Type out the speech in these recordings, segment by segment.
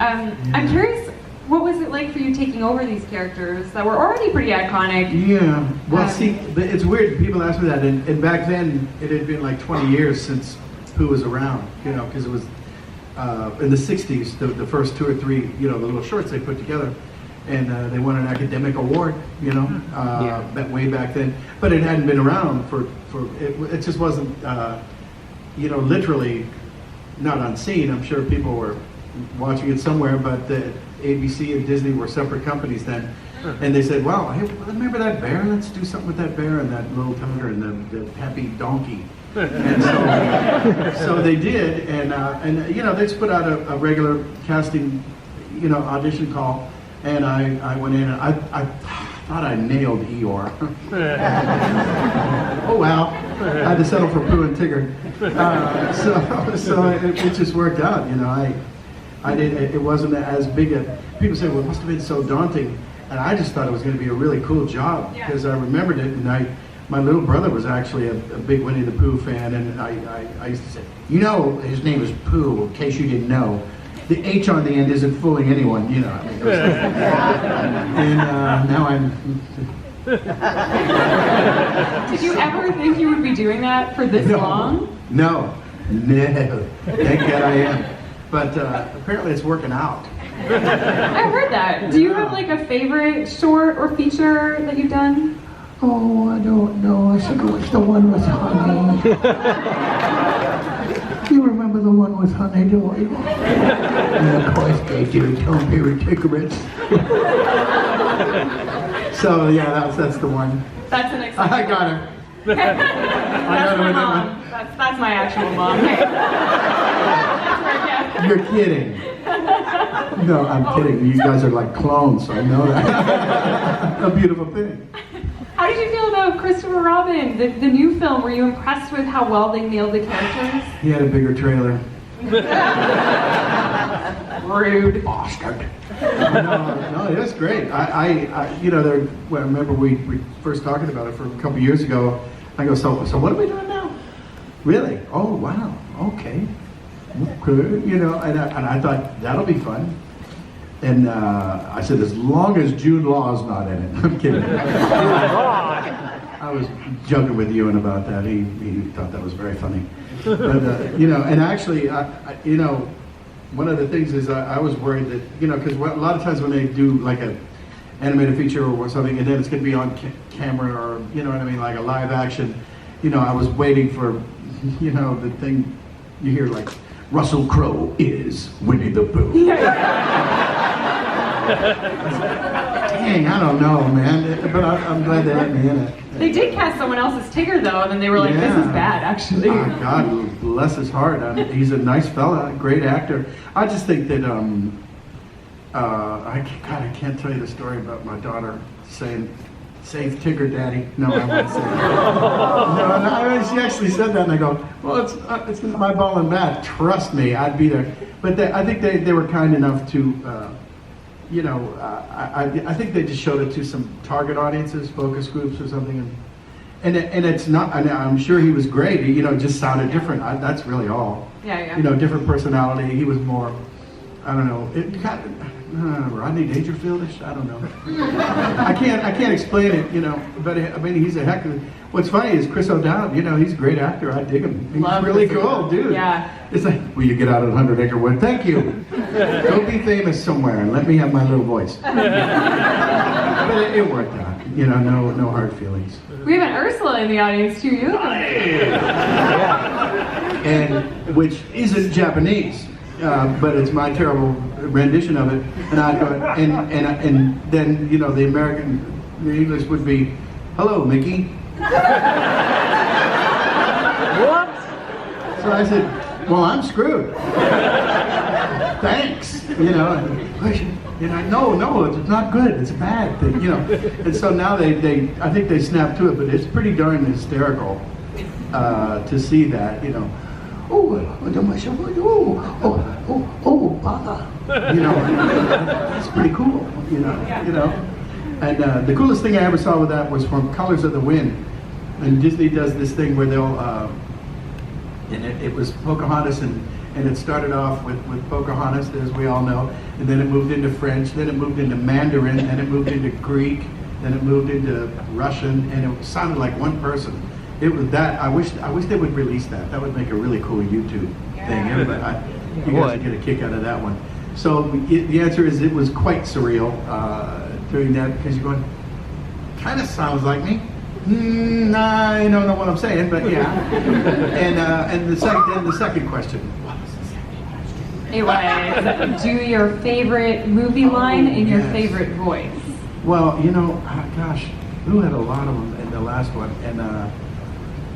I'm curious, what was it like for you taking over these characters that were already pretty iconic? Yeah, well, see, it's weird. People ask me that, and back then it had been like 20 years since Pooh was around, you know, because it was in the 60s, the first 2 or 3, you know, the little shorts they put together, and they won an academic award, you know, way back then. But it hadn't been around for it just wasn't, you know, literally not unseen. I'm sure people were watching it somewhere, but ABC and Disney were separate companies then. And they said, wow, hey, remember that bear? Let's do something with that bear and that little tiger and the happy donkey. And so they did, and you know, they just put out a regular casting, you know, audition call, and I went in and I thought I nailed Eeyore. Oh well, I had to settle for Pooh and Tigger. So it just worked out, you know. I did. It wasn't as big a. People say, well, it must have been so daunting, and I just thought it was going to be a really cool job because I remembered it, and my little brother was actually a big Winnie the Pooh fan, and I used to say, you know, his name is Pooh, in case you didn't know. The H on the end isn't fooling anyone, you know. I mean, and now I'm. Did you ever think you would be doing that for this long? No. Thank God I am. But apparently it's working out. I heard that. Do you have like a favorite short or feature that you've done? Oh, I don't know. I think it was the one with Honey. You remember the one with Honey, do you? And of course they do. Don't be ridiculous. So yeah, that's the one. That's an exciting I got her. That's my mom. That's my actual mom. You're kidding. No, I'm kidding. You guys are like clones, so I know that. A beautiful thing. How did you feel about Christopher Robin, the new film? Were you impressed with how well they nailed the characters? He had a bigger trailer. Rude. Bastard. No, it was great. I you know, I remember we first talking about it for a couple years ago. I go, so what are we doing now? Really? Oh, wow. Okay. You know, and I thought that'll be fun. And I said, as long as Jude Law's not in it. I'm kidding. I was joking with Ewan about that. He thought that was very funny. But you know, and actually, you know, one of the things is I was worried that, you know, because a lot of times when they do like a animated feature or something, and then it's going to be on camera or, you know what I mean, like a live action, you know, I was waiting for, you know, the thing you hear like, Russell Crowe is Winnie the Pooh. Dang, I don't know, man, but I'm glad they let me in it. They did cast someone else's Tigger though, and then they were like, this is bad, actually. God bless his heart. He's a nice fella, a great actor. I just think that, I can't tell you the story about my daughter saying, save Tigger, Daddy. No, I won't say that. No, she actually said that, and I go, well, it's not my ball and bat. Trust me, I'd be there. But I think they were kind enough to, you know, I think they just showed it to some target audiences, focus groups or something. And it's not, I'm sure he was great. You know, it just sounded different. That's really all. Yeah. You know, different personality. He was more, I don't know, it got Rodney Dangerfield-ish. I don't know. I can't explain it, you know. But I mean, he's a heck of. What's funny is Chris O'Dowd. You know, he's a great actor. I dig him. He's really cool, dude. Yeah. It's like, will you get out of the 100-acre wood? Thank you. Go be famous somewhere and let me have my little voice. But it worked out. You know, no hard feelings. We have an Ursula in the audience too. You. And which isn't Japanese. But it's my terrible rendition of it, and I go, and then, you know, the English would be, hello, Mickey. What? So I said, well, I'm screwed. Thanks, you know. And no, it's not good. It's a bad thing, you know. And so now I think they snap to it, but it's pretty darn hysterical to see that, you know. Baba. You know, that's pretty cool, you know. And the coolest thing I ever saw with that was from Colors of the Wind. And Disney does this thing where they'll, and it was Pocahontas and And it started off with Pocahontas, as we all know, and then it moved into French, then it moved into Mandarin, then it moved into Greek, then it moved into Russian, and it sounded like one person. It was that. I wish they would release that. That would make a really cool YouTube thing. Everybody, you guys would get a kick out of that one. So the answer is it was quite surreal doing that, because you're going, kind of sounds like me. I don't know what I'm saying, but yeah. And the second question. It was, do your favorite movie line in your yes. favorite voice. Well, gosh, who had a lot of them in the last one? And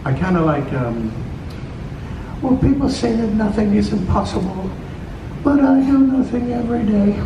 I kind of like, Well, people say that nothing is impossible, but I do nothing every day.